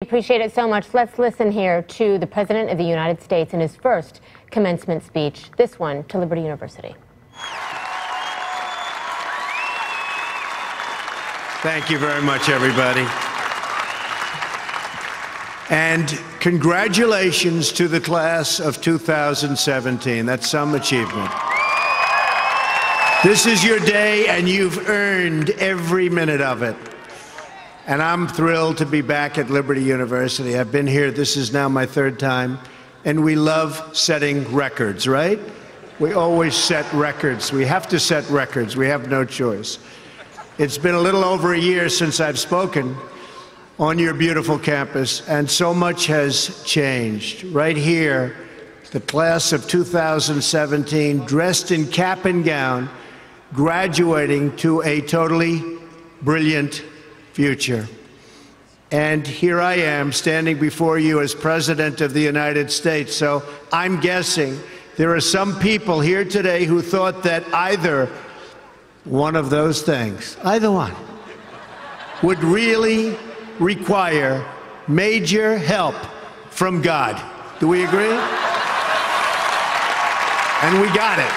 Appreciate it so much. Let's listen here to the President of the United States in his first commencement speech, this one to Liberty University. Thank you very much, everybody. And congratulations to the class of 2017. That's some achievement. This is your day, and you've earned every minute of it. And I'm thrilled to be back at Liberty University. I've been here, this is now my third time, and we love setting records, right? We always set records. We have to set records. We have no choice. It's been a little over a year since I've spoken on your beautiful campus, and so much has changed. Right here, the class of 2017, dressed in cap and gown, graduating to a totally brilliant future. And here I am standing before you as President of the United States. So I'm guessing there are some people here today who thought that either one of those things, either one, would really require major help from God. Do we agree? And we got it.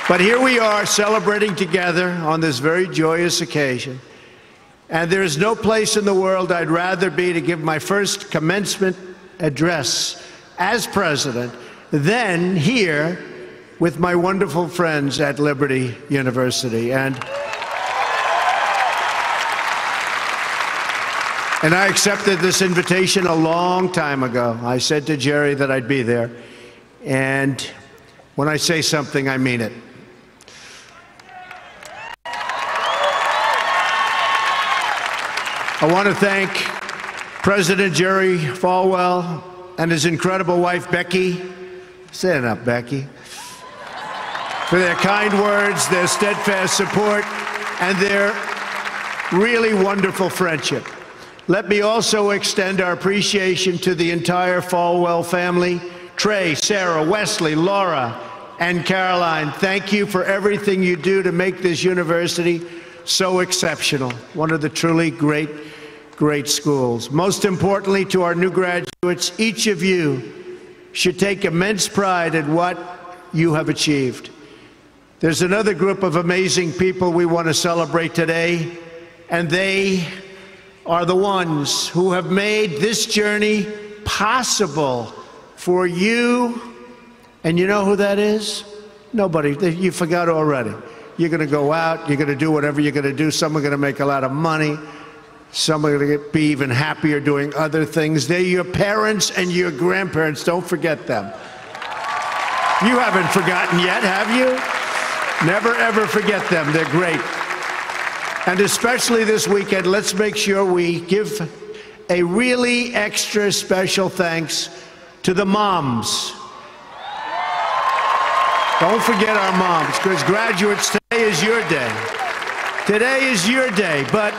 But here we are celebrating together on this very joyous occasion. And there is no place in the world I'd rather be to give my first commencement address as president than here with my wonderful friends at Liberty University. And I accepted this invitation a long time ago. I said to Jerry that I'd be there. And when I say something, I mean it. I want to thank President Jerry Falwell and his incredible wife, Becky. Stand up, Becky. For their kind words, their steadfast support, and their really wonderful friendship. Let me also extend our appreciation to the entire Falwell family. Trey, Sarah, Wesley, Laura, and Caroline, thank you for everything you do to make this university so exceptional. One of the truly great schools. Most importantly, to our new graduates, each of you should take immense pride in what you have achieved. There's another group of amazing people we want to celebrate today, and they are the ones who have made this journey possible for you. And you know who that is? Nobody. You forgot already. You're going to go out, you're going to do whatever you're going to do. Some are going to make a lot of money. Some are going to be even happier doing other things. They're your parents and your grandparents. Don't forget them. You haven't forgotten yet, have you? Never, ever forget them. They're great. And especially this weekend, let's make sure we give a really extra special thanks to the moms. Don't forget our moms, because graduates, today is your day. Today is your day. But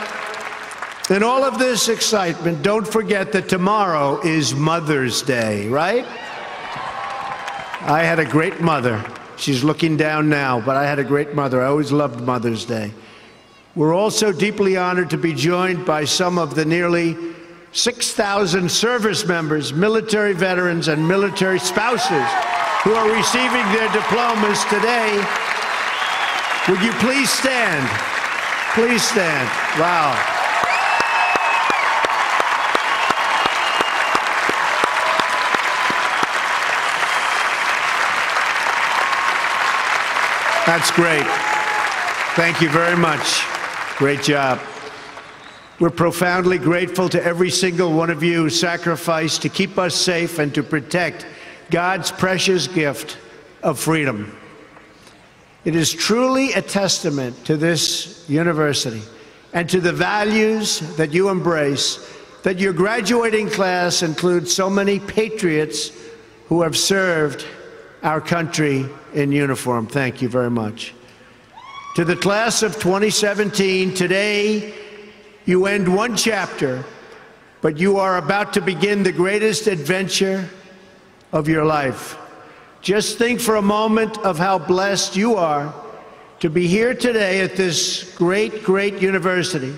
in all of this excitement, don't forget that tomorrow is Mother's Day, right? I had a great mother. She's looking down now, but I had a great mother. I always loved Mother's Day. We're also deeply honored to be joined by some of the nearly 6,000 service members, military veterans, and military spouses who are receiving their diplomas today. Would you please stand? Please stand. Wow. That's great. Thank you very much. Great job. We're profoundly grateful to every single one of you who sacrificed to keep us safe and to protect God's precious gift of freedom. It is truly a testament to this university and to the values that you embrace that your graduating class includes so many patriots who have served our country in uniform. Thank you very much. To the class of 2017, today you end one chapter, but you are about to begin the greatest adventure of your life. Just think for a moment of how blessed you are to be here today at this great university,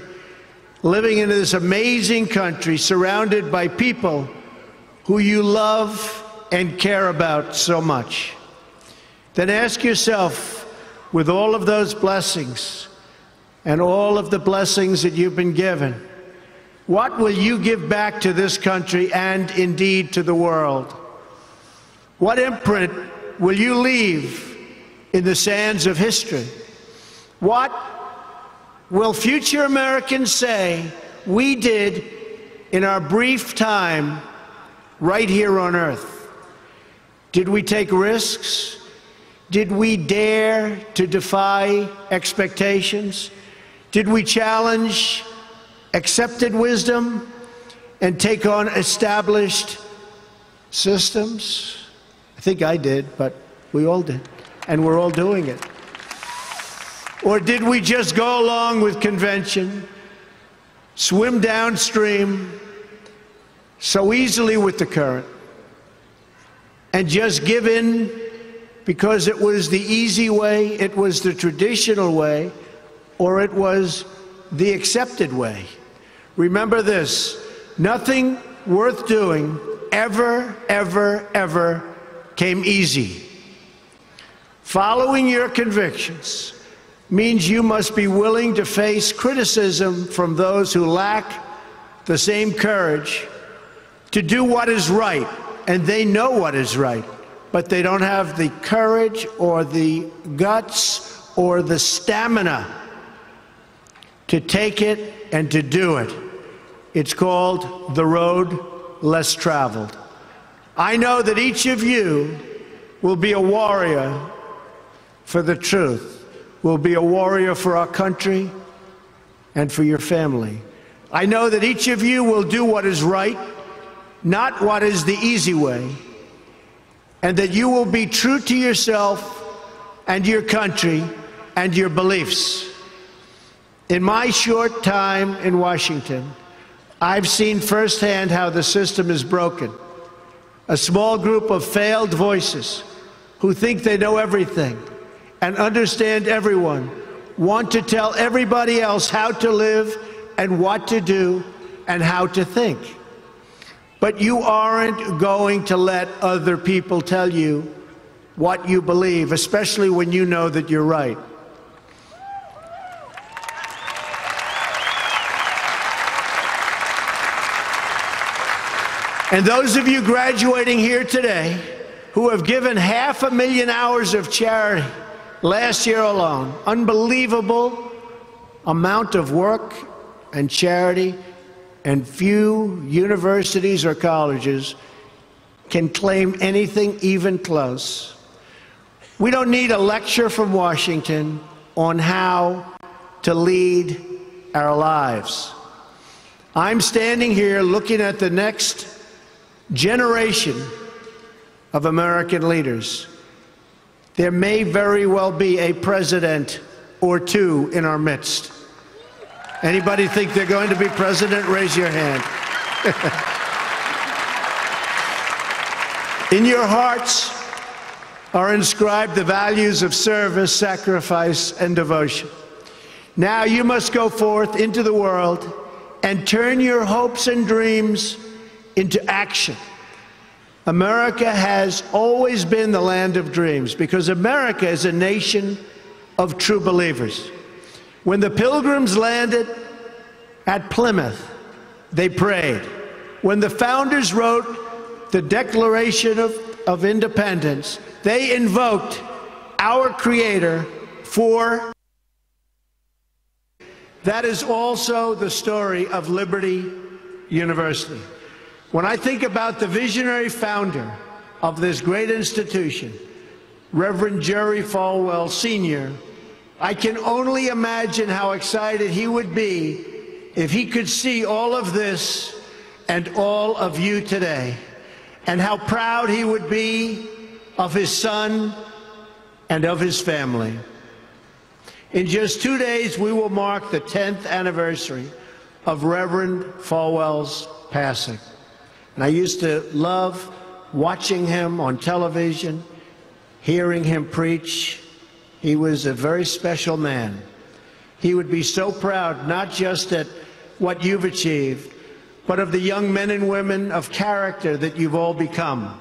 living in this amazing country surrounded by people who you love and care about so much, then ask yourself, with all of those blessings and all of the blessings that you've been given, what will you give back to this country and indeed to the world? What imprint will you leave in the sands of history? What will future Americans say we did in our brief time right here on earth? Did we take risks? Did we dare to defy expectations? Did we challenge accepted wisdom and take on established systems? I think I did, but we all did, and we're all doing it. Or did we just go along with convention, swim downstream so easily with the current, and just give in because it was the easy way, it was the traditional way, or it was the accepted way? Remember this: nothing worth doing ever, ever, ever came easy. Following your convictions means you must be willing to face criticism from those who lack the same courage to do what is right, and they know what is right, but they don't have the courage or the guts or the stamina to take it and to do it. It's called the road less traveled. I know that each of you will be a warrior for the truth, will be a warrior for our country and for your family. I know that each of you will do what is right, not what is the easy way, and that you will be true to yourself and your country and your beliefs. In my short time in Washington, I've seen firsthand how the system is broken. A small group of failed voices who think they know everything and understand everyone want to tell everybody else how to live and what to do and how to think. But you aren't going to let other people tell you what you believe, especially when you know that you're right. And those of you graduating here today who have given 500,000 hours of charity last year alone, unbelievable amount of work and charity, and few universities or colleges can claim anything even close. We don't need a lecture from Washington on how to lead our lives. I'm standing here looking at the next generation of American leaders. There may very well be a president or two in our midst. Anybody think they're going to be president? Raise your hand. In your hearts are inscribed the values of service, sacrifice, and devotion. Now you must go forth into the world and turn your hopes and dreams into action. America has always been the land of dreams because America is a nation of true believers. When the Pilgrims landed at Plymouth, they prayed. When the founders wrote the Declaration of Independence, they invoked our Creator for. That is also the story of Liberty University. When I think about the visionary founder of this great institution, Reverend Jerry Falwell Sr., I can only imagine how excited he would be if he could see all of this and all of you today, and how proud he would be of his son and of his family. In just 2 days, we will mark the 10th anniversary of Reverend Falwell's passing. And I used to love watching him on television, hearing him preach. He was a very special man. He would be so proud, not just that what you've achieved, but of the young men and women of character that you've all become.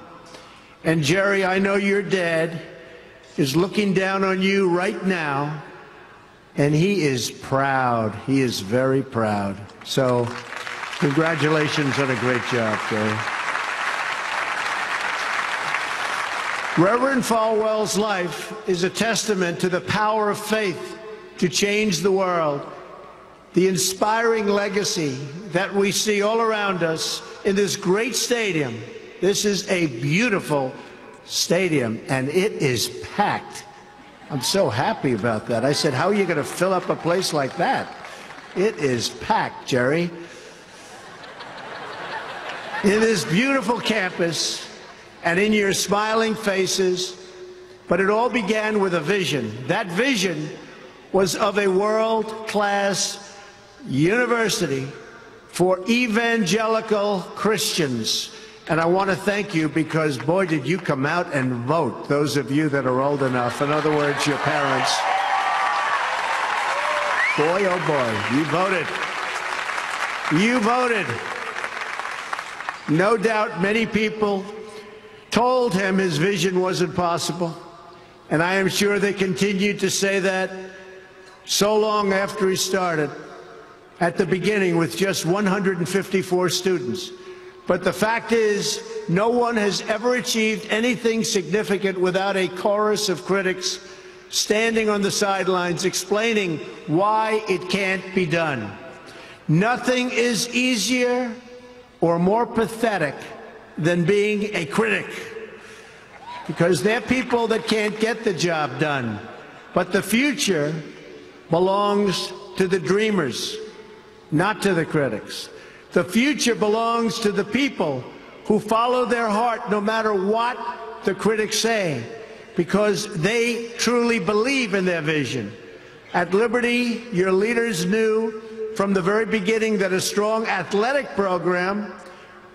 And Jerry, I know your dad is looking down on you right now, and he is proud. He is very proud. So congratulations on a great job, Jerry. Reverend Falwell's life is a testament to the power of faith to change the world, the inspiring legacy that we see all around us in this great stadium. This is a beautiful stadium, and it is packed. I'm so happy about that. I said, how are you going to fill up a place like that? It is packed, Jerry. In this beautiful campus, and in your smiling faces, but it all began with a vision. That vision was of a world-class university for evangelical Christians. And I want to thank you because, boy, did you come out and vote, those of you that are old enough. In other words, your parents. Boy, oh boy, you voted. You voted. No doubt many people told him his vision wasn't possible, and I am sure they continued to say that so long after he started, at the beginning with just 154 students. But the fact is, no one has ever achieved anything significant without a chorus of critics standing on the sidelines explaining why it can't be done. Nothing is easier or more pathetic than being a critic, because they're people that can't get the job done. But the future belongs to the dreamers, not to the critics. The future belongs to the people who follow their heart no matter what the critics say, because they truly believe in their vision. At Liberty, your leaders knew from the very beginning that a strong athletic program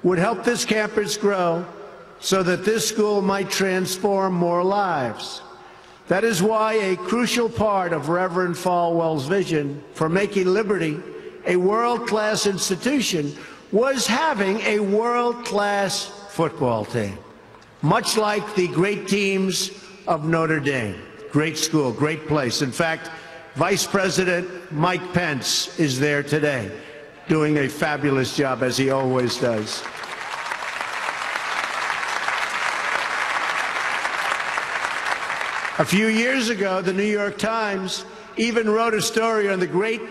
would help this campus grow so that this school might transform more lives. That is why a crucial part of Reverend Falwell's vision for making Liberty a world-class institution was having a world-class football team, much like the great teams of Notre Dame. Great school, great place. In fact, Vice President Mike Pence is there today, doing a fabulous job, as he always does. A few years ago, the New York Times even wrote a story on the great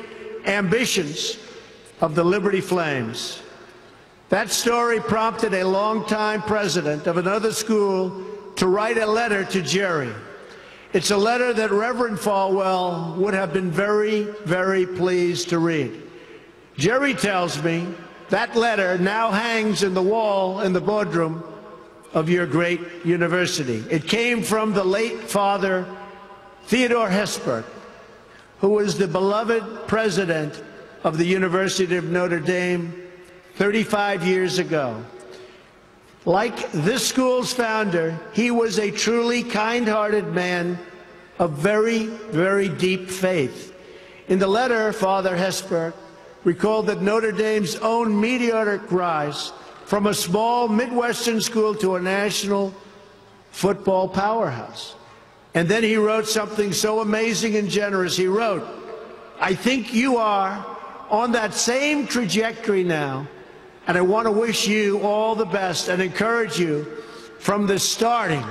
ambitions of the Liberty Flames. That story prompted a longtime president of another school to write a letter to Jerry. It's a letter that Reverend Falwell would have been very, very pleased to read. Jerry tells me that letter now hangs in the wall in the boardroom of your great university. It came from the late Father Theodore Hesburgh, who was the beloved president of the University of Notre Dame 35 years ago. Like this school's founder, he was a truly kind-hearted man of very, very deep faith. In the letter, Father Hesburgh recalled that Notre Dame's own meteoric rise from a small Midwestern school to a national football powerhouse. And then he wrote something so amazing and generous. He wrote, "I think you are on that same trajectory now, and I want to wish you all the best and encourage you from the starting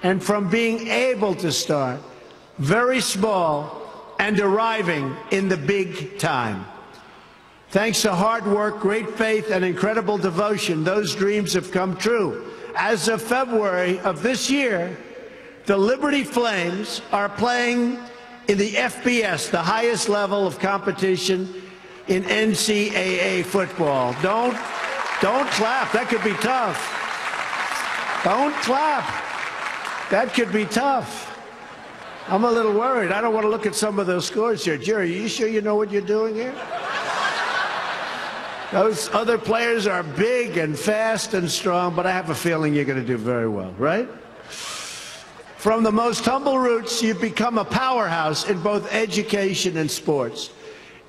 and from being able to start very small and arriving in the big time. Thanks to hard work, great faith, and incredible devotion, those dreams have come true. As of February of this year, the Liberty Flames are playing in the FBS, the highest level of competition in NCAA football." Don't clap. That could be tough. Don't clap. That could be tough. I'm a little worried. I don't want to look at some of those scores here. Jerry, are you sure you know what you're doing here? Those other players are big and fast and strong, but I have a feeling you're going to do very well, right? From the most humble roots, you've become a powerhouse in both education and sports.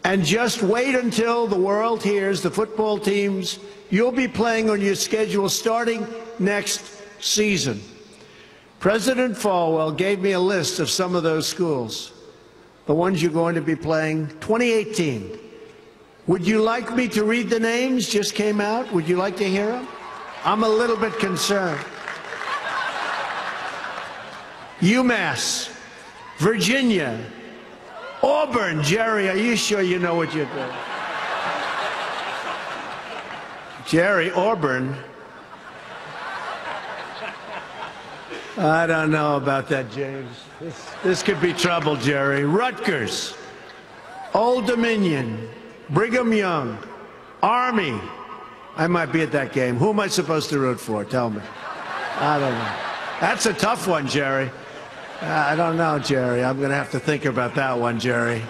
And just wait until the world hears the football teams you'll be playing on your schedule starting next season. President Falwell gave me a list of some of those schools, the ones you're going to be playing 2018. Would you like me to read the names? Just came out. Would you like to hear them? I'm a little bit concerned. UMass, Virginia, Auburn. Jerry, are you sure you know what you're doing? Jerry, Auburn. I don't know about that, James. This could be trouble, Jerry. Rutgers, Old Dominion, Brigham Young, Army. I might be at that game. Who am I supposed to root for? Tell me. I don't know. That's a tough one, Jerry. I don't know, Jerry. I'm going to have to think about that one, Jerry.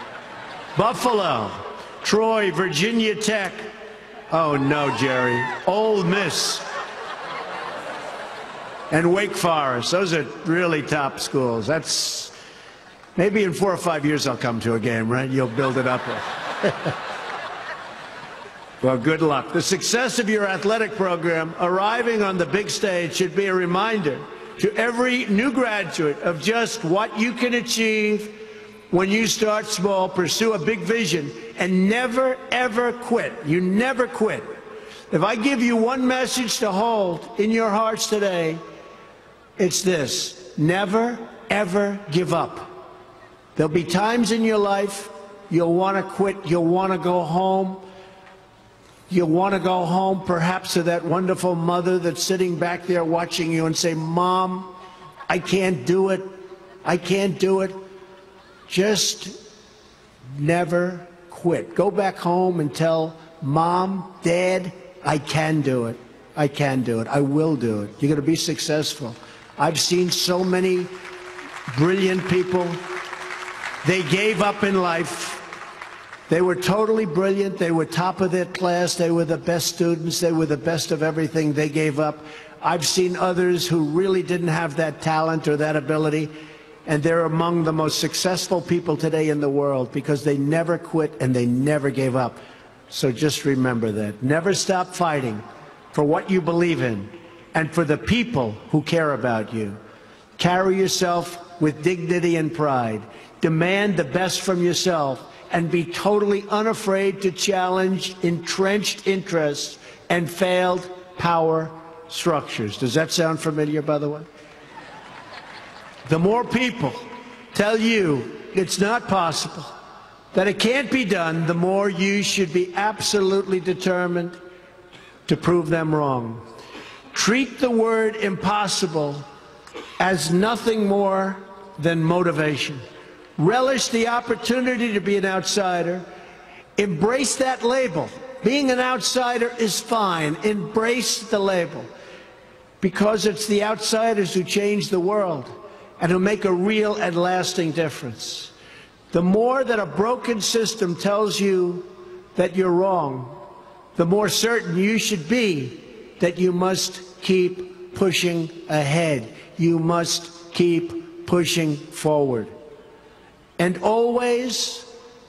Buffalo, Troy, Virginia Tech. Oh, no, Jerry. Ole Miss. And Wake Forest. Those are really top schools. That's maybe in 4 or 5 years I'll come to a game, right? You'll build it up. Well, good luck. The success of your athletic program arriving on the big stage should be a reminder to every new graduate of just what you can achieve when you start small, pursue a big vision, and never, ever quit. You never quit. If I give you one message to hold in your hearts today, it's this: never, ever give up. There'll be times in your life you'll want to quit, you'll want to go home. You'll want to go home perhaps to that wonderful mother that's sitting back there watching you and say, Mom, I can't do it. I can't do it. Just never quit. Go back home and tell Mom, Dad, I can do it. I can do it. I will do it. You're going to be successful. I've seen so many brilliant people. They gave up in life. They were totally brilliant. They were top of their class. They were the best students. They were the best of everything. They gave up. I've seen others who really didn't have that talent or that ability, and they're among the most successful people today in the world because they never quit and they never gave up. So just remember that. Never stop fighting for what you believe in and for the people who care about you. Carry yourself with dignity and pride. Demand the best from yourself, and be totally unafraid to challenge entrenched interests and failed power structures. Does that sound familiar, by the way? The more people tell you it's not possible, that it can't be done, the more you should be absolutely determined to prove them wrong. Treat the word impossible as nothing more than motivation. Relish the opportunity to be an outsider. Embrace that label. Being an outsider is fine. Embrace the label, because it's the outsiders who change the world and who make a real and lasting difference. The more that a broken system tells you that you're wrong, the more certain you should be that you must keep pushing ahead. You must keep pushing forward. And always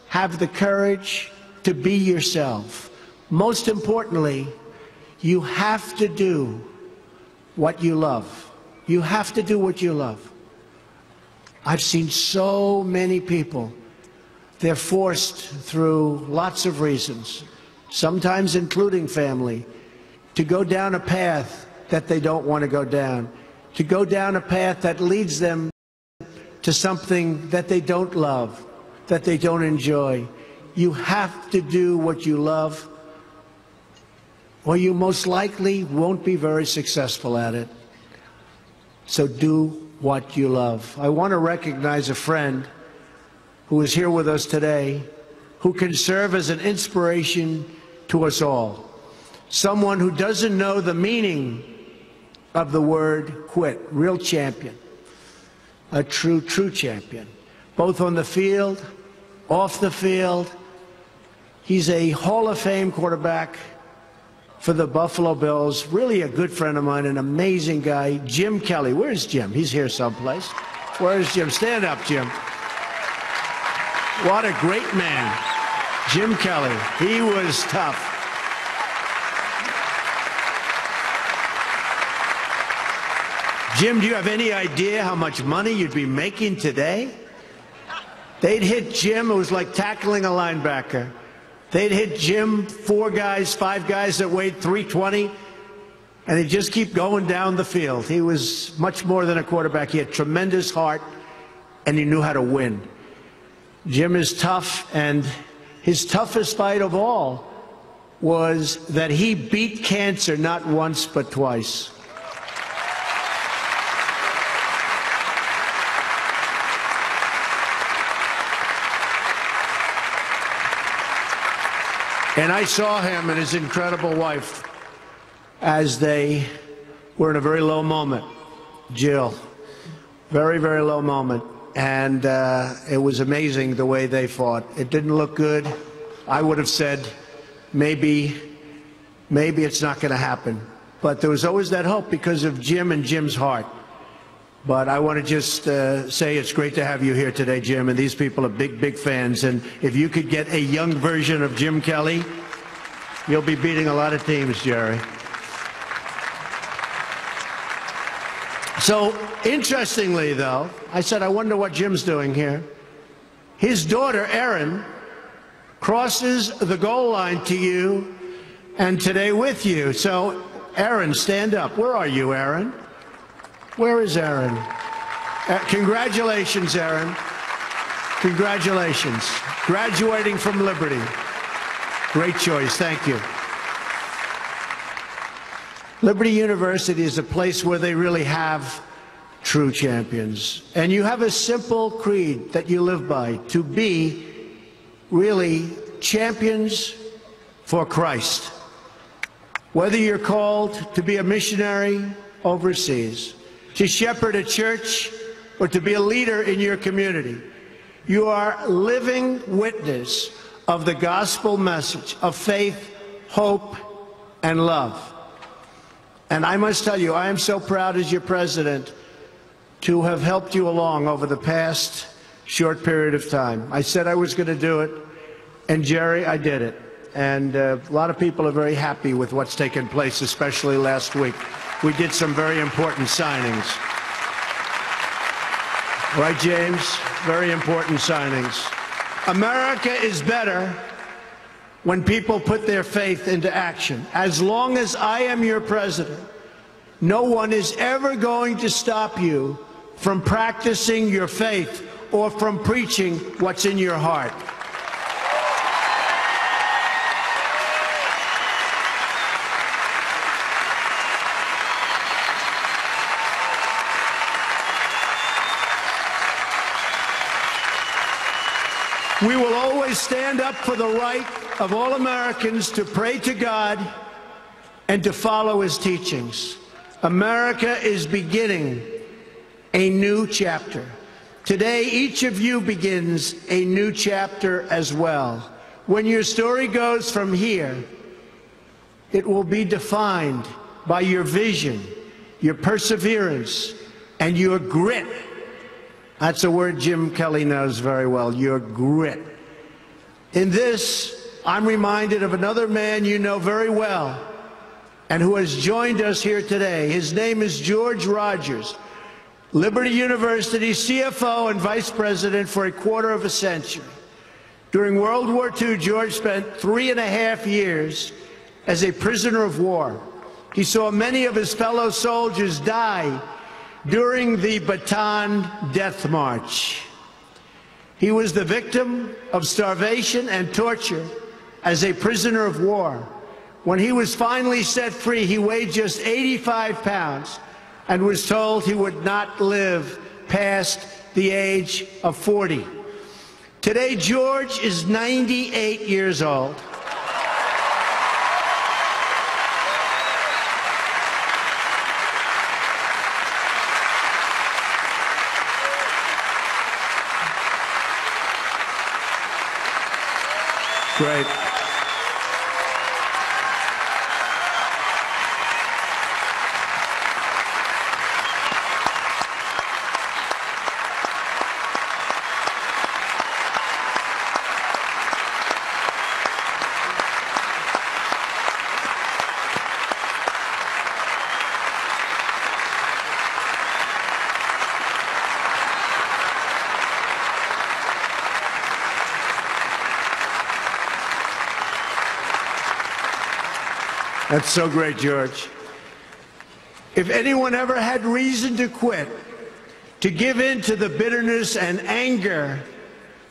have the courage to be yourself. Most importantly, you have to do what you love. You have to do what you love. I've seen so many people, they're forced through lots of reasons, sometimes including family, to go down a path that they don't want to go down, to go down a path that leads them to something that they don't love, that they don't enjoy. You have to do what you love, or you most likely won't be very successful at it. So do what you love. I want to recognize a friend who is here with us today, who can serve as an inspiration to us all. Someone who doesn't know the meaning of the word quit. Real champion. A true champion, both on the field, off the field. He's a Hall of Fame quarterback for the Buffalo Bills, really a good friend of mine, an amazing guy, Jim Kelly. Where's Jim? He's here someplace. Where's Jim? Stand up, Jim. What a great man. Jim Kelly. He was tough. Jim, do you have any idea how much money you'd be making today? They'd hit Jim, it was like tackling a linebacker. They'd hit Jim, 4 guys, 5 guys that weighed 320, and they'd just keep going down the field. He was much more than a quarterback. He had tremendous heart, and he knew how to win. Jim is tough, and his toughest fight of all was that he beat cancer not once but twice. And I saw him and his incredible wife as they were in a very low moment. Jill, very, very low moment. And it was amazing the way they fought. It didn't look good. I would have said, maybe it's not going to happen. But there was always that hope because of Jim and Jim's heart. But I want to just say it's great to have you here today, Jim, and these people are big, big fans. And if you could get a young version of Jim Kelly, you'll be beating a lot of teams, Jerry. So, interestingly, though, I said, I wonder what Jim's doing here. His daughter, Erin, crosses the goal line to you and today with you. So, Erin, stand up. Where are you, Erin? Where is Erin? Congratulations, Erin. Congratulations. Graduating from Liberty. Great choice. Thank you. Liberty University is a place where they really have true champions. And you have a simple creed that you live by, to be really champions for Christ. Whether you're called to be a missionary overseas, to shepherd a church, or to be a leader in your community, you are living witness of the gospel message of faith, hope, and love. And I must tell you, I am so proud as your president to have helped you along over the past short period of time. I said I was going to do it, and Jerry, I did it. And a lot of people are very happy with what's taken place, especially last week. We did some very important signings. Right, James? Very important signings. America is better when people put their faith into action. As long as I am your president, no one is ever going to stop you from practicing your faith or from preaching what's in your heart. We will always stand up for the right of all Americans to pray to God and to follow his teachings. America is beginning a new chapter. Today, each of you begins a new chapter as well. When your story goes from here, it will be defined by your vision, your perseverance, and your grit. That's a word Jim Kelly knows very well, your grit. In this, I'm reminded of another man you know very well and who has joined us here today. His name is George Rogers, Liberty University CFO and Vice President for a quarter of a century. During World War II, George spent 3.5 years as a prisoner of war. He saw many of his fellow soldiers die during the Bataan Death March. He was the victim of starvation and torture as a prisoner of war. When he was finally set free, he weighed just 85 pounds and was told he would not live past the age of 40. Today, George is 98 years old. Great. That's so great, George. If anyone ever had reason to quit, to give in to the bitterness and anger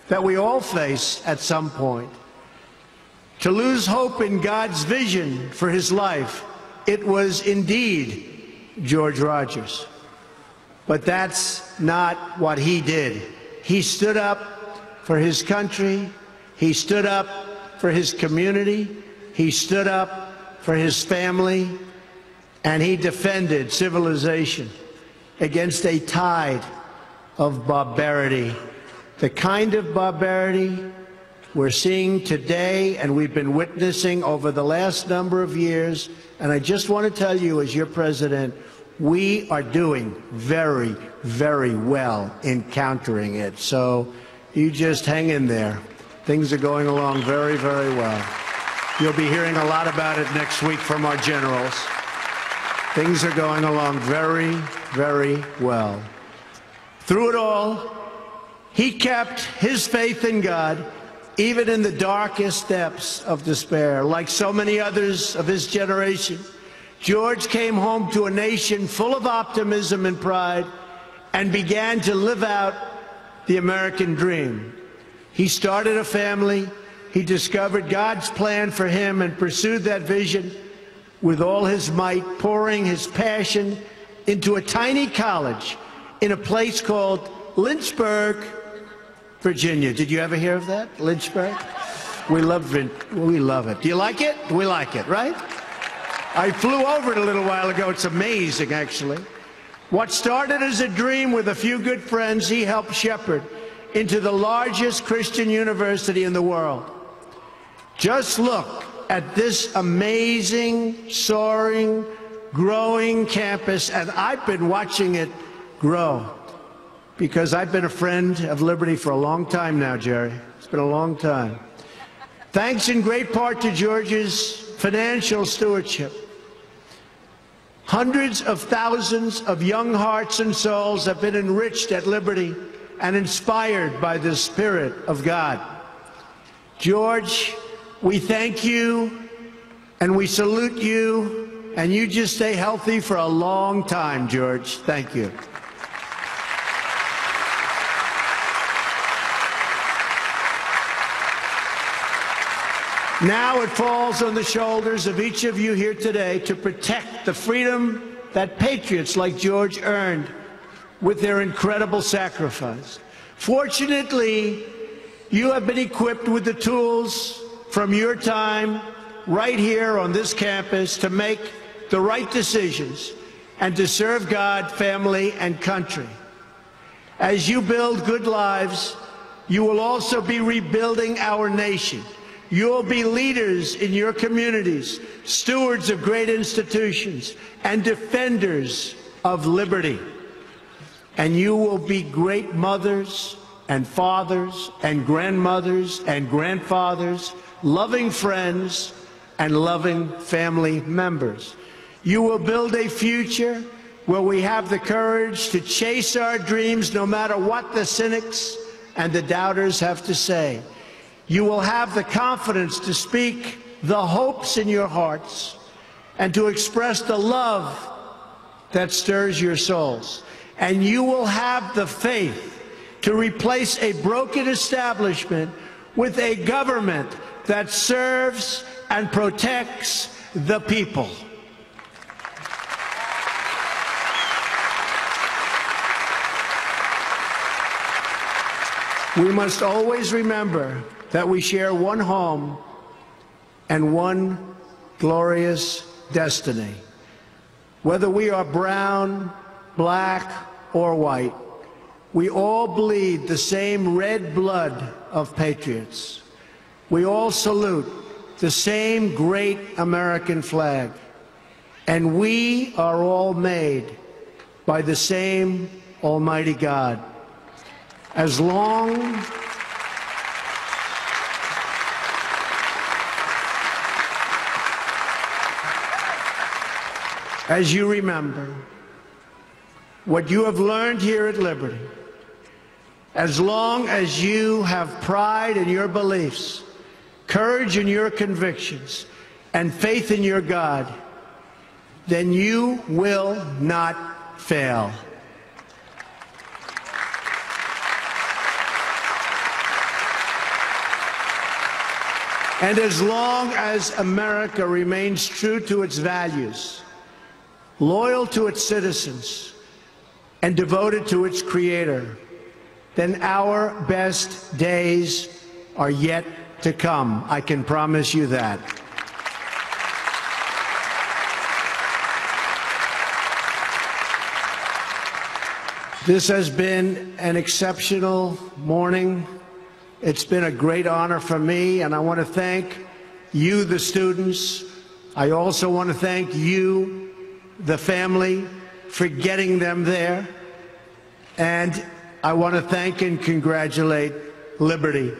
that we all face at some point, to lose hope in God's vision for his life, it was indeed George Rogers. But that's not what he did. He stood up for his country. He stood up for his community. He stood up for his family. And he defended civilization against a tide of barbarity. The kind of barbarity we're seeing today and we've been witnessing over the last number of years. And I just want to tell you, as your president, we are doing very, very well in countering it. So you just hang in there. Things are going along very, very well. You'll be hearing a lot about it next week from our generals. Things are going along very, very well. Through it all, he kept his faith in God, even in the darkest depths of despair. Like so many others of his generation, George came home to a nation full of optimism and pride and began to live out the American dream. He started a family. He discovered God's plan for him and pursued that vision with all his might, pouring his passion into a tiny college in a place called Lynchburg, Virginia. Did you ever hear of that? Lynchburg? We love it. Do you like it? We like it, right? I flew over it a little while ago. It's amazing, actually. What started as a dream with a few good friends, he helped shepherd into the largest Christian university in the world. Just look at this amazing, soaring, growing campus, and I've been watching it grow because I've been a friend of Liberty for a long time now, Jerry. It's been a long time. Thanks in great part to George's financial stewardship. Hundreds of thousands of young hearts and souls have been enriched at Liberty and inspired by the Spirit of God. George, we thank you and we salute you, and you just stay healthy for a long time, George. Thank you. Now it falls on the shoulders of each of you here today to protect the freedom that patriots like George earned with their incredible sacrifice. Fortunately, you have been equipped with the tools from your time right here on this campus to make the right decisions and to serve God, family, and country. As you build good lives, you will also be rebuilding our nation. You'll be leaders in your communities, stewards of great institutions, and defenders of liberty. And you will be great mothers and fathers and grandmothers and grandfathers, loving friends and loving family members. You will build a future where we have the courage to chase our dreams no matter what the cynics and the doubters have to say. You will have the confidence to speak the hopes in your hearts and to express the love that stirs your souls. And you will have the faith to replace a broken establishment with a government that serves and protects the people. We must always remember that we share one home and one glorious destiny. Whether we are brown, black, or white, we all bleed the same red blood of patriots. We all salute the same great American flag. And we are all made by the same Almighty God. As long as you remember what you have learned here at Liberty, as long as you have pride in your beliefs, courage in your convictions, and faith in your God, then you will not fail. And as long as America remains true to its values, loyal to its citizens, and devoted to its Creator, then our best days are yet to come. I can promise you that. This has been an exceptional morning. It's been a great honor for me, and I want to thank you, the students. I also want to thank you, the family, for getting them there. And I want to thank and congratulate Liberty.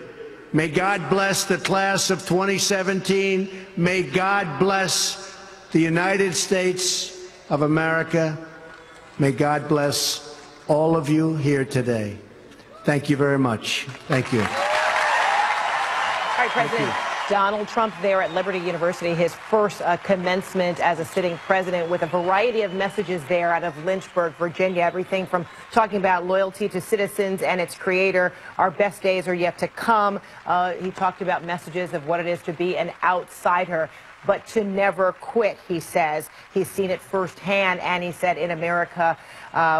May God bless the class of 2017. May God bless the United States of America. May God bless all of you here today. Thank you very much. Thank you. All right, President Donald Trump there at Liberty University, his first commencement as a sitting president, with a variety of messages there out of Lynchburg, Virginia. Everything from talking about loyalty to citizens and its creator. Our best days are yet to come. He talked about messages of what it is to be an outsider, but to never quit, he says. He's seen it firsthand, and he said, in America,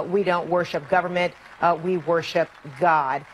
we don't worship government, we worship God.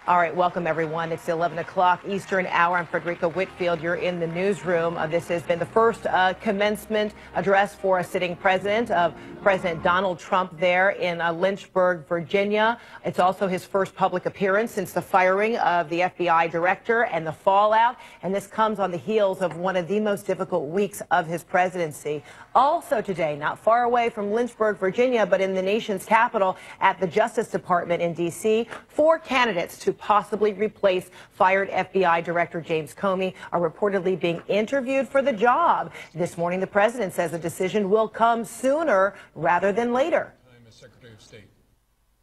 All right, welcome, everyone. It's 11 o'clock Eastern hour. I'm Frederica Whitfield. You're in the newsroom. This has been the first commencement address for a sitting president of President Donald Trump there in Lynchburg, Virginia. It's also his first public appearance since the firing of the FBI director and the fallout. And this comes on the heels of one of the most difficult weeks of his presidency. Also today, not far away from Lynchburg, Virginia, but in the nation's capital at the Justice Department in D.C., 4 candidates to possibly replace fired FBI Director James Comey are reportedly being interviewed for the job. This morning, the president says a decision will come sooner rather than later. I'm as Secretary of State.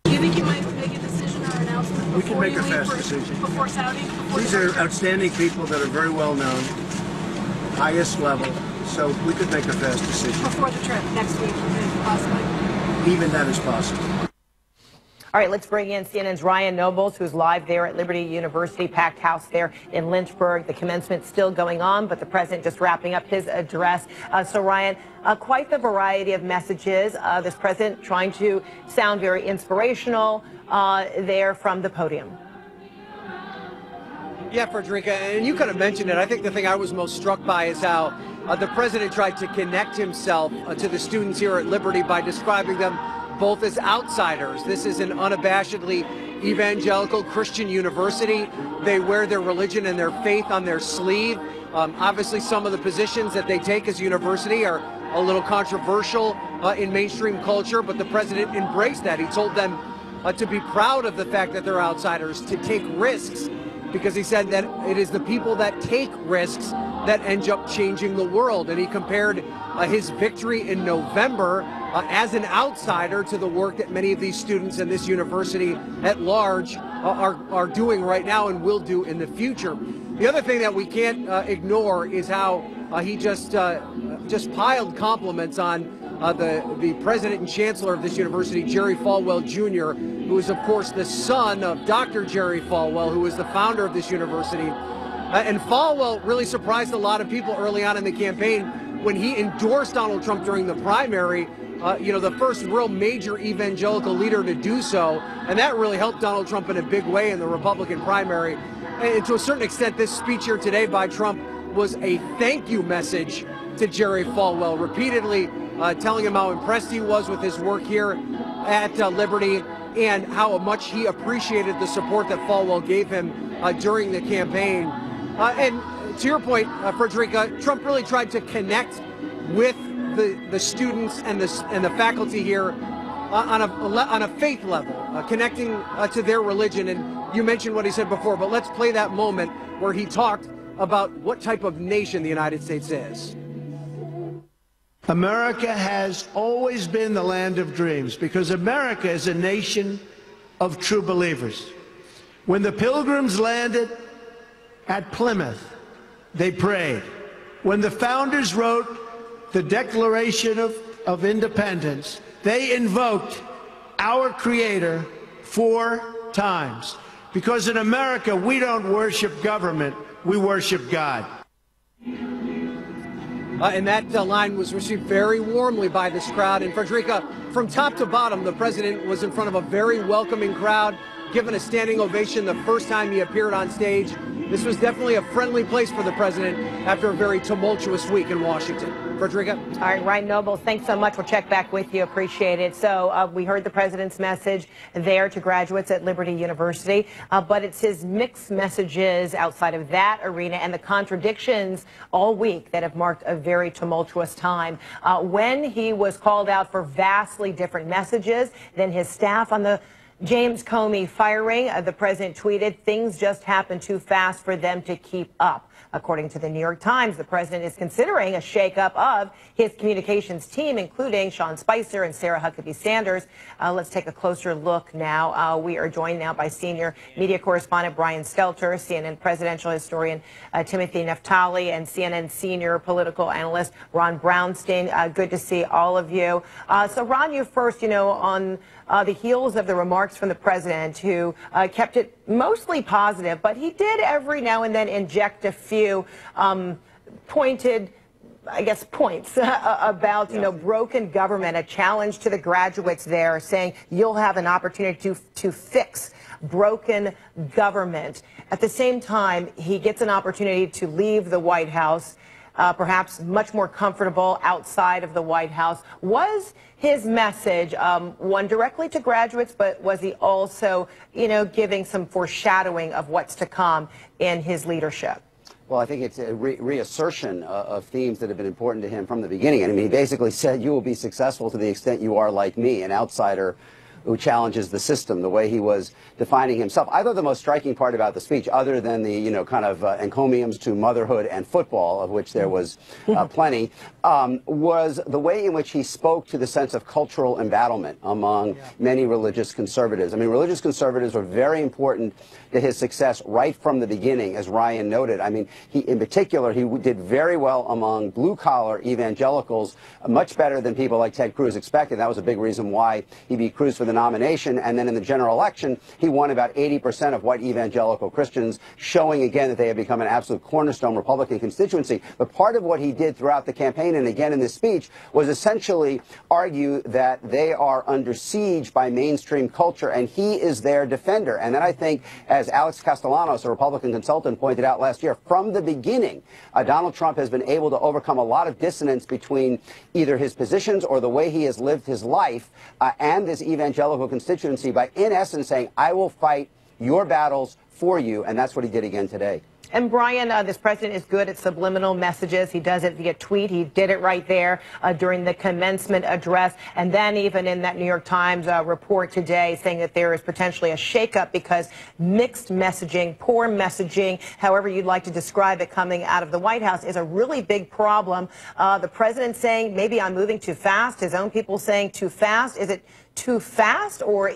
Do you think you might make a decision or announcement We can make a fast decision. Before Saudi? These are outstanding people that are very well known, highest level, so we could make a fast decision. Before the trip next week, possibly. Even that is possible. All right, let's bring in CNN's Ryan Nobles, who's live there at Liberty University, packed house there in Lynchburg. The commencement's still going on, but the president just wrapping up his address. So, Ryan, quite the variety of messages. This president trying to sound very inspirational there from the podium. Yeah, Frederica, and you kind of mentioned it. I think the thing I was most struck by is how the president tried to connect himself to the students here at Liberty by describing them both as outsiders. This is an unabashedly evangelical Christian university. They wear their religion and their faith on their sleeve. Obviously, some of the positions that they take as a university are a little controversial in mainstream culture, but the president embraced that. He told them to be proud of the fact that they're outsiders, to take risks, because he said that it is the people that take risks that end up changing the world. And he compared his victory in November as an outsider to the work that many of these students in this university at large are doing right now and will do in the future. The other thing that we can't ignore is how he just piled compliments on the president and chancellor of this university, Jerry Falwell Jr., who is, of course, the son of Dr. Jerry Falwell, who is the founder of this university. And Falwell really surprised a lot of people early on in the campaign when he endorsed Donald Trump during the primary, the first real major evangelical leader to do so. And that really helped Donald Trump in a big way in the Republican primary. And to a certain extent, this speech here today by Trump was a thank you message to Jerry Falwell, repeatedly telling him how impressed he was with his work here at Liberty and how much he appreciated the support that Falwell gave him during the campaign. And to your point, Frederica, Trump really tried to connect with the students and the faculty here on a faith level, connecting to their religion. And you mentioned what he said before, but let's play that moment where he talked about what type of nation the United States is. America has always been the land of dreams because America is a nation of true believers. When the Pilgrims landed at Plymouth, they prayed. when the founders wrote the Declaration of Independence, they invoked our Creator 4 times. Because in America, we don't worship government, we worship God. And that line was received very warmly by this crowd. And Frederica, from top to bottom, the president was in front of a very welcoming crowd, given a standing ovation the first time he appeared on stage. This was definitely a friendly place for the president after a very tumultuous week in Washington. Frederica? All right, Ryan Noble, thanks so much. We'll check back with you. Appreciate it. So we heard the president's message there to graduates at Liberty University, but it's his mixed messages outside of that arena and the contradictions all week that have marked a very tumultuous time. When he was called out for vastly different messages than his staff on the James Comey firing, the president tweeted, "Things just happen too fast for them to keep up." According to the New York Times, the president is considering a shakeup of his communications team, including Sean Spicer and Sarah Huckabee Sanders. Let's take a closer look now. We are joined now by senior media correspondent Brian Stelter, CNN presidential historian Timothy Naftali, and CNN senior political analyst Ron Brownstein. Good to see all of you. So, Ron, you first, on the heels of the remarks from the president, who kept it mostly positive, but he did every now and then inject a few pointed, I guess, points about, broken government, a challenge to the graduates there, saying you'll have an opportunity to fix broken government. At the same time, he gets an opportunity to leave the White House, perhaps much more comfortable outside of the White House. Was his message one directly to graduates, but was he also, giving some foreshadowing of what's to come in his leadership? Well, I think it's a reassertion of themes that have been important to him from the beginning. I mean, he basically said, you will be successful to the extent you are like me, an outsider who challenges the system, the way he was defining himself. I thought the most striking part about the speech, other than the, kind of encomiums to motherhood and football, of which there was plenty, was the way in which he spoke to the sense of cultural embattlement among many religious conservatives. I mean, religious conservatives were very important to his success right from the beginning, as Ryan noted. I mean, in particular, he did very well among blue-collar evangelicals, much better than people like Ted Cruz expected. That was a big reason why he beat Cruz for the nomination. And then in the general election, he won about 80% of white evangelical Christians, showing again that they had become an absolute cornerstone Republican constituency. But part of what he did throughout the campaign, and again in this speech, was essentially argue that they are under siege by mainstream culture, and he is their defender. And then I think, as Alex Castellanos, a Republican consultant, pointed out last year, from the beginning, Donald Trump has been able to overcome a lot of dissonance between either his positions or the way he has lived his life and this evangelical constituency by, in essence, saying, I will fight your battles for you, and that's what he did again today. And Brian, this president is good at subliminal messages. He does it via tweet. He did it right there during the commencement address. And then even in that New York Times report today, saying that there is potentially a shakeup because mixed messaging, poor messaging, however you'd like to describe it, coming out of the White House is a really big problem. The president saying, maybe I'm moving too fast. His own people saying too fast. Is it too fast, or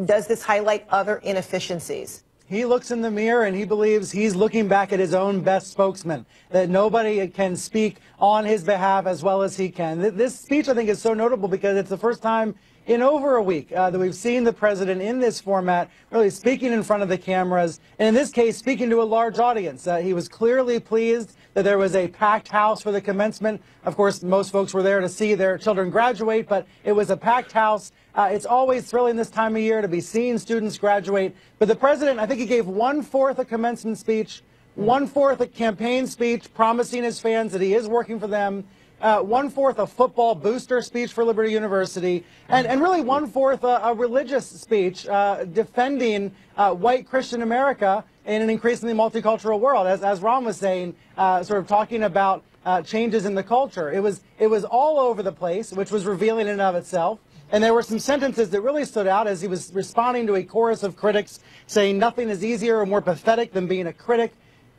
does this highlight other inefficiencies? He looks in the mirror and he believes he's looking back at his own best spokesman, that nobody can speak on his behalf as well as he can. This speech, I think, is so notable because it's the first time in over a week that we've seen the president in this format really speaking in front of the cameras, and in this case, speaking to a large audience. He was clearly pleased that there was a packed house for the commencement. Of course, most folks were there to see their children graduate, but it was a packed house. It's always thrilling this time of year to be seeing students graduate. But the president, I think he gave 1/4 a commencement speech, 1/4 a campaign speech promising his fans that he is working for them, 1/4 a football booster speech for Liberty University, and really 1/4 a religious speech defending white Christian America in an increasingly multicultural world, as Ron was saying, sort of talking about changes in the culture. It was all over the place, which was revealing in and of itself. And there were some sentences that really stood out as he was responding to a chorus of critics saying nothing is easier or more pathetic than being a critic.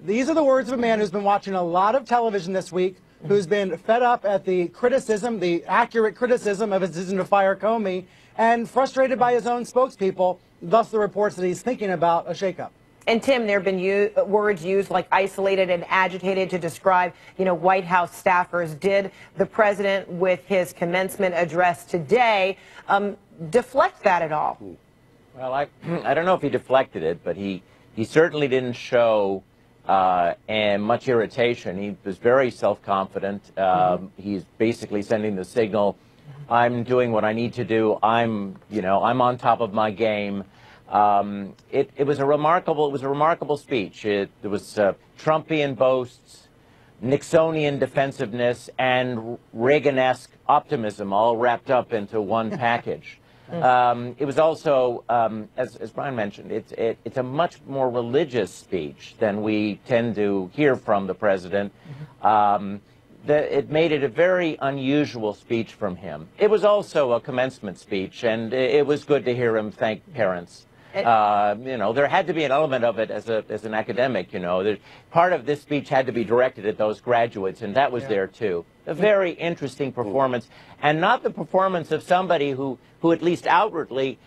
These are the words of a man who's been watching a lot of television this week, who's been fed up at the criticism, the accurate criticism of his decision to fire Comey, and frustrated by his own spokespeople, thus the reports that he's thinking about a shakeup. And Tim, there have been words used like isolated and agitated to describe, White House staffers. Did the president, with his commencement address today, deflect that at all? Well, I don't know if he deflected it, but he certainly didn't show and much irritation. He was very self-confident. He's basically sending the signal, I'm doing what I need to do. I'm on top of my game. It was a remarkable speech. There was Trumpian boasts, Nixonian defensive-ness, and Reagan-esque optimism all wrapped up into one package. It was also, as Brian mentioned, it's a much more religious speech than we tend to hear from the president. It made it a very unusual speech from him. It was also a commencement speech, and it was good to hear him thank parents. There had to be an element of it as an academic, part of this speech had to be directed at those graduates, and that was there too. A very interesting performance, and not the performance of somebody who at least outwardly,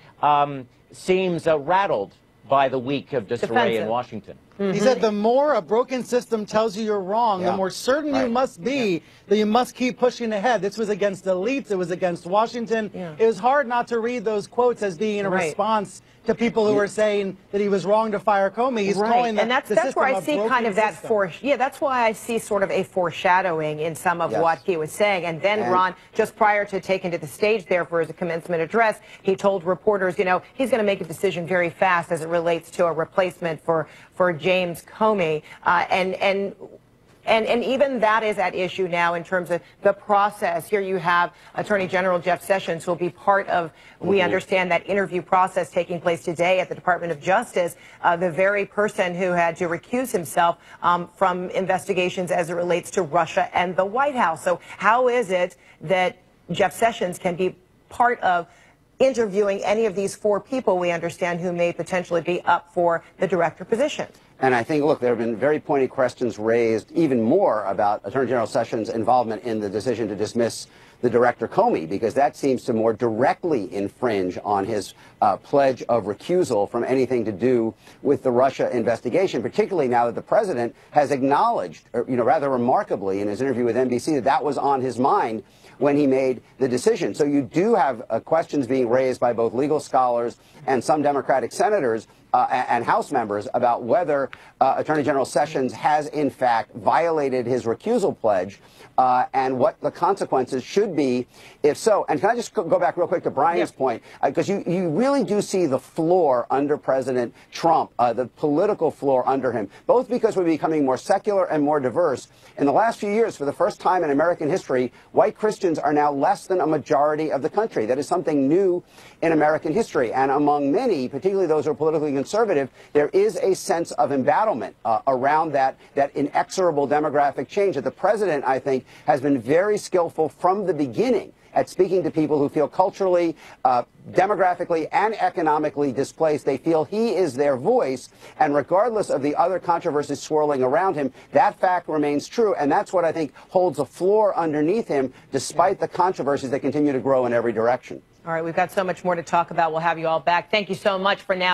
seems rattled by the week of disarray in Washington. He said the more a broken system tells you you're wrong, the more certain you must be that you must keep pushing ahead. This was against elites. It was against Washington. It was hard not to read those quotes as being a response to people who were saying that he was wrong to fire Comey. He's calling and that's where I see kind of that that's why I see sort of a foreshadowing in some of what he was saying. And then Ron, just prior to taking to the stage there for his commencement address, he told reporters, he's going to make a decision very fast as it relates to a replacement for James Comey, and even that is at issue now in terms of the process. Here you have Attorney General Jeff Sessions, who will be part of, we understand, that interview process taking place today at the Department of Justice, the very person who had to recuse himself from investigations as it relates to Russia and the White House. So how is it that Jeff Sessions can be part of interviewing any of these four people, we understand, who may potentially be up for the director position? And I think, look, there have been very pointed questions raised even more about Attorney General Sessions' involvement in the decision to dismiss the director Comey, because that seems to more directly infringe on his pledge of recusal from anything to do with the Russia investigation, particularly now that the president has acknowledged, rather remarkably in his interview with NBC, that that was on his mind when he made the decision. So you do have questions being raised by both legal scholars and some Democratic senators and House members about whether Attorney General Sessions has, in fact, violated his recusal pledge and what the consequences should be if so. And can I just go back real quick to Brian's point? Because you really do see the floor under President Trump, the political floor under him, both because we're becoming more secular and more diverse. In the last few years, for the first time in American history, white Christians are now less than a majority of the country. That is something new in American history. And among many, particularly those who are politically conservative, there is a sense of embattlement around that inexorable demographic change that the president, I think, has been very skillful from the beginning at speaking to people who feel culturally, demographically, and economically displaced. They feel he is their voice, and regardless of the other controversies swirling around him, that fact remains true, and that's what I think holds a floor underneath him, despite the controversies that continue to grow in every direction. All right, we've got so much more to talk about. We'll have you all back. Thank you so much for now.